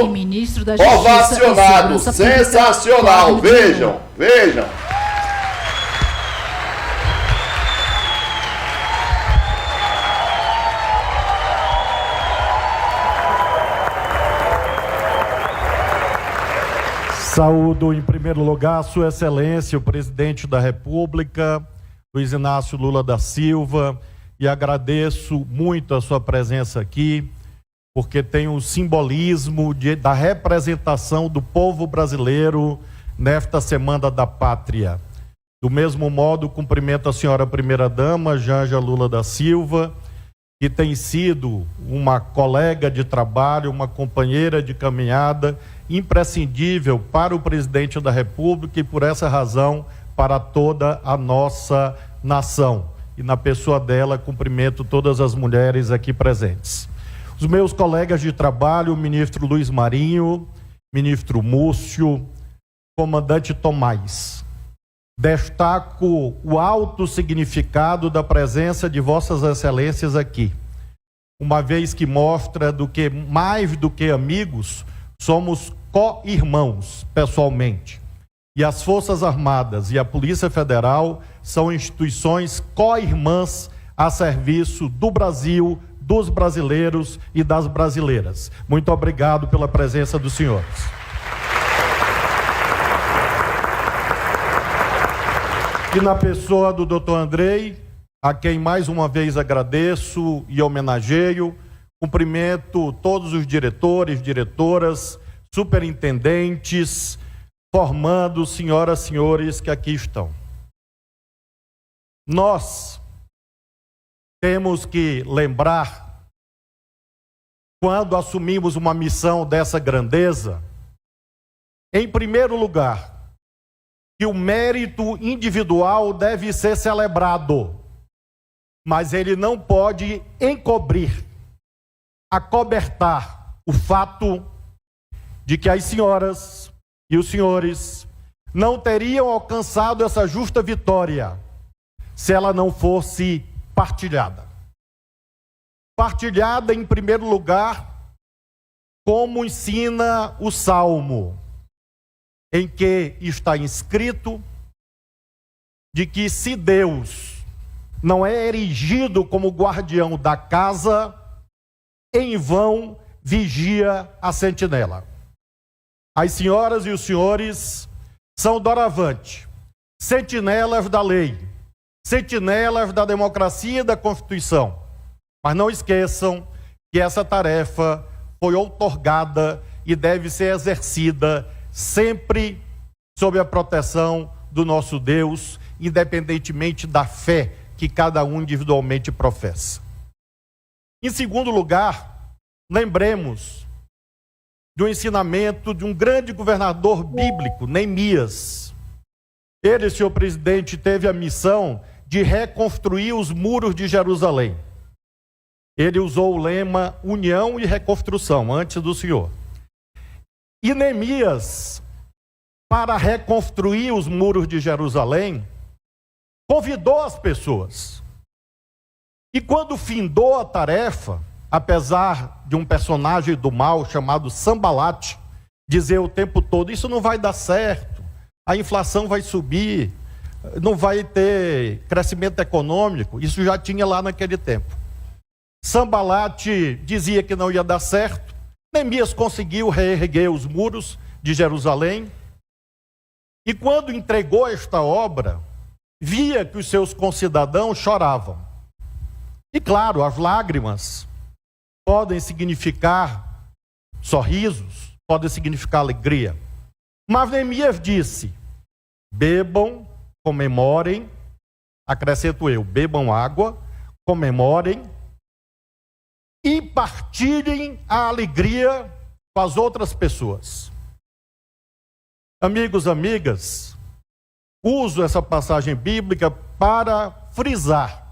e ministro da Justiça Ovacionado, sensacional, vejam. Saúdo em primeiro lugar Sua Excelência, o Presidente da República, Luiz Inácio Lula da Silva, e agradeço muito a sua presença aqui, porque tem o simbolismo da representação do povo brasileiro nesta Semana da Pátria. Do mesmo modo, cumprimento a senhora primeira-dama, Janja Lula da Silva, que tem sido uma colega de trabalho, uma companheira de caminhada imprescindível para o presidente da República e, por essa razão, para toda a nossa nação. E na pessoa dela, cumprimento todas as mulheres aqui presentes. Os meus colegas de trabalho, o ministro Luiz Marinho, ministro Múcio, comandante Tomás. Destaco o alto significado da presença de vossas excelências aqui, uma vez que mostra que mais do que amigos, somos co-irmãos pessoalmente. E as Forças Armadas e a Polícia Federal são instituições co-irmãs a serviço do Brasil, dos brasileiros e das brasileiras. Muito obrigado pela presença dos senhores. E na pessoa do Dr. Andrei, a quem mais uma vez agradeço e homenageio, cumprimento todos os diretores, diretoras, superintendentes, formandos, senhoras e senhores que aqui estão. Nós temos que lembrar, quando assumimos uma missão dessa grandeza, em primeiro lugar, que o mérito individual deve ser celebrado, mas ele não pode encobrir, acobertar o fato de que as senhoras e os senhores não teriam alcançado essa justa vitória se ela não fosse partilhada. Partilhada, em primeiro lugar, como ensina o Salmo, em que está inscrito de que se Deus não é erigido como guardião da casa, em vão vigia a sentinela. As senhoras e os senhores são doravante, sentinelas da lei, sentinelas da democracia e da Constituição. Mas não esqueçam que essa tarefa foi outorgada e deve ser exercida sempre sob a proteção do nosso Deus, independentemente da fé que cada um individualmente professa. Em segundo lugar, lembremos do ensinamento de um grande governador bíblico, Neemias. Ele, senhor presidente, teve a missão de reconstruir os muros de Jerusalém. Ele usou o lema união e reconstrução, antes do senhor. E Neemias, para reconstruir os muros de Jerusalém, convidou as pessoas. E quando findou a tarefa, apesar de um personagem do mal chamado Sambalate dizer o tempo todo, isso não vai dar certo, a inflação vai subir, não vai ter crescimento econômico, isso já tinha lá naquele tempo. Sambalate dizia que não ia dar certo, Neemias conseguiu reerguer os muros de Jerusalém, e quando entregou esta obra, via que os seus concidadãos choravam. E claro, as lágrimas podem significar sorrisos, podem significar alegria. Mas Neemias disse: bebam, comemorem, acrescento eu, bebam água, comemorem e partilhem a alegria com as outras pessoas. Amigos, amigas, uso essa passagem bíblica para frisar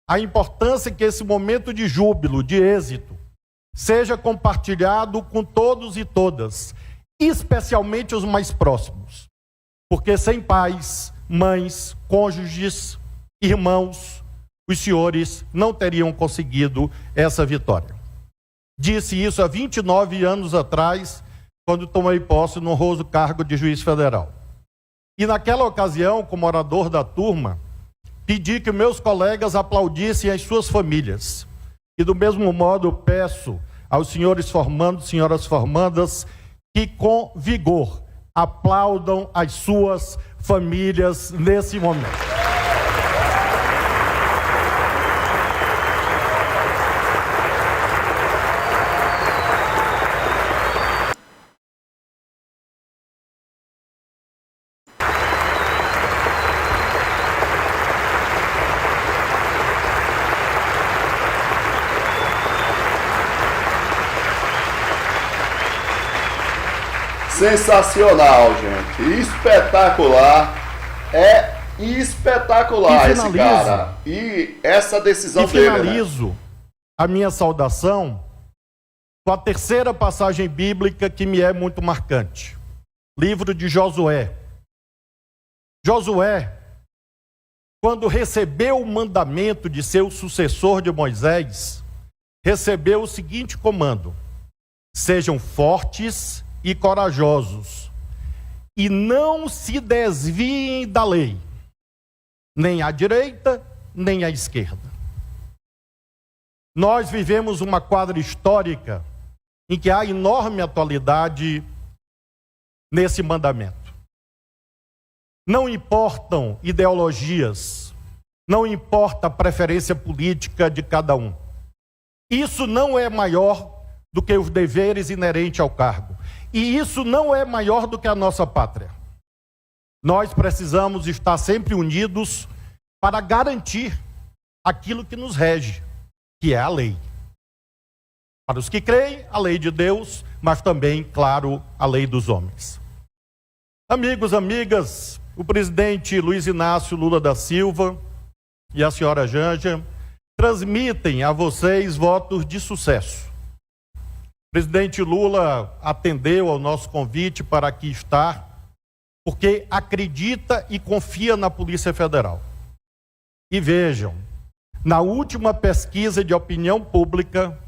a importância que esse momento de júbilo, de êxito, seja compartilhado com todos e todas, especialmente os mais próximos. Porque sem pais, mães, cônjuges, irmãos, os senhores não teriam conseguido essa vitória. Disse isso há 29 anos atrás, quando tomei posse no honroso cargo de juiz federal. E naquela ocasião, como orador da turma, pedi que meus colegas aplaudissem as suas famílias. E do mesmo modo peço aos senhores formandos, senhoras formandas, que com vigor aplaudam as suas famílias nesse momento. Sensacional, gente. Espetacular. É espetacular esse cara. E essa decisão dele, né? Finalizo a minha saudação com a terceira passagem bíblica que me é muito marcante. Livro de Josué. Josué, quando recebeu o mandamento de ser o sucessor de Moisés, recebeu o seguinte comando: sejam fortes e corajosos, e não se desviem da lei, nem à direita, nem à esquerda. Nós vivemos uma quadra histórica em que há enorme atualidade nesse mandamento. Não importam ideologias, não importa a preferência política de cada um. Isso não é maior do que os deveres inerentes ao cargo. E isso não é maior do que a nossa pátria. Nós precisamos estar sempre unidos para garantir aquilo que nos rege, que é a lei. Para os que creem, a lei de Deus, mas também, claro, a lei dos homens. Amigos, amigas, o presidente Luiz Inácio Lula da Silva e a senhora Janja transmitem a vocês votos de sucesso. O presidente Lula atendeu ao nosso convite para aqui estar, porque acredita e confia na Polícia Federal. E vejam, na última pesquisa de opinião pública,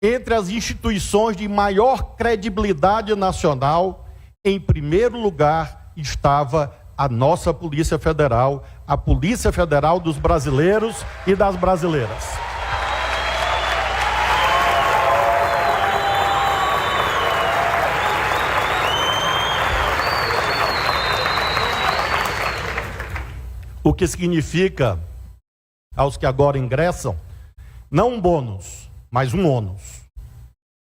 entre as instituições de maior credibilidade nacional, em primeiro lugar estava a nossa Polícia Federal, a Polícia Federal dos brasileiros e das brasileiras. O que significa, aos que agora ingressam, não um bônus, mas um ônus.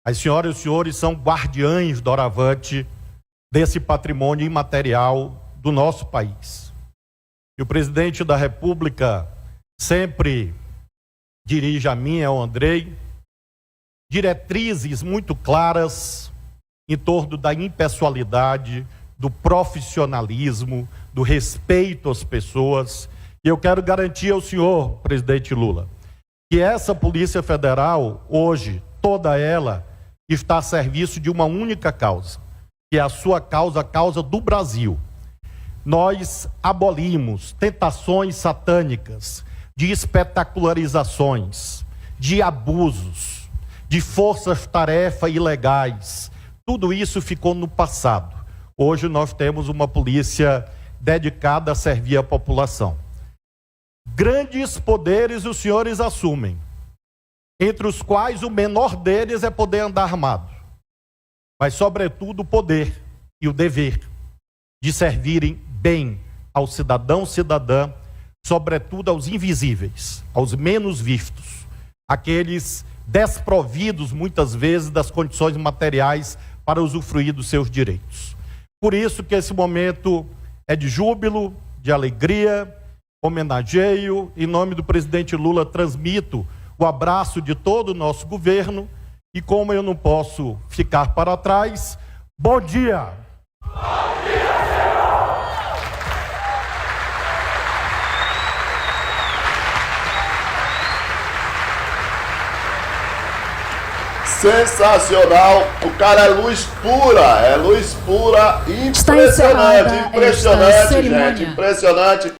As senhoras e os senhores são guardiães doravante desse patrimônio imaterial do nosso país. E o presidente da República sempre dirige a mim, ao Andrei, diretrizes muito claras em torno da impessoalidade, do profissionalismo, do respeito às pessoas. E eu quero garantir ao senhor, presidente Lula, que essa Polícia Federal, hoje, toda ela, está a serviço de uma única causa, que é a sua causa, a causa do Brasil. Nós abolimos tentações satânicas de espetacularizações, de abusos, de forças-tarefa ilegais. Tudo isso ficou no passado. Hoje nós temos uma polícia dedicada a servir a população. Grandes poderes os senhores assumem, entre os quais o menor deles é poder andar armado, mas sobretudo o poder e o dever de servirem bem ao cidadão, cidadã, sobretudo aos invisíveis, aos menos vistos, aqueles desprovidos muitas vezes das condições materiais para usufruir dos seus direitos. Por isso que esse momento é de júbilo, de alegria, homenageio. Em nome do presidente Lula, transmito o abraço de todo o nosso governo. E como eu não posso ficar para trás, bom dia! Bom dia, senhor! Sensacional, o cara é luz pura, impressionante, impressionante, gente, impressionante.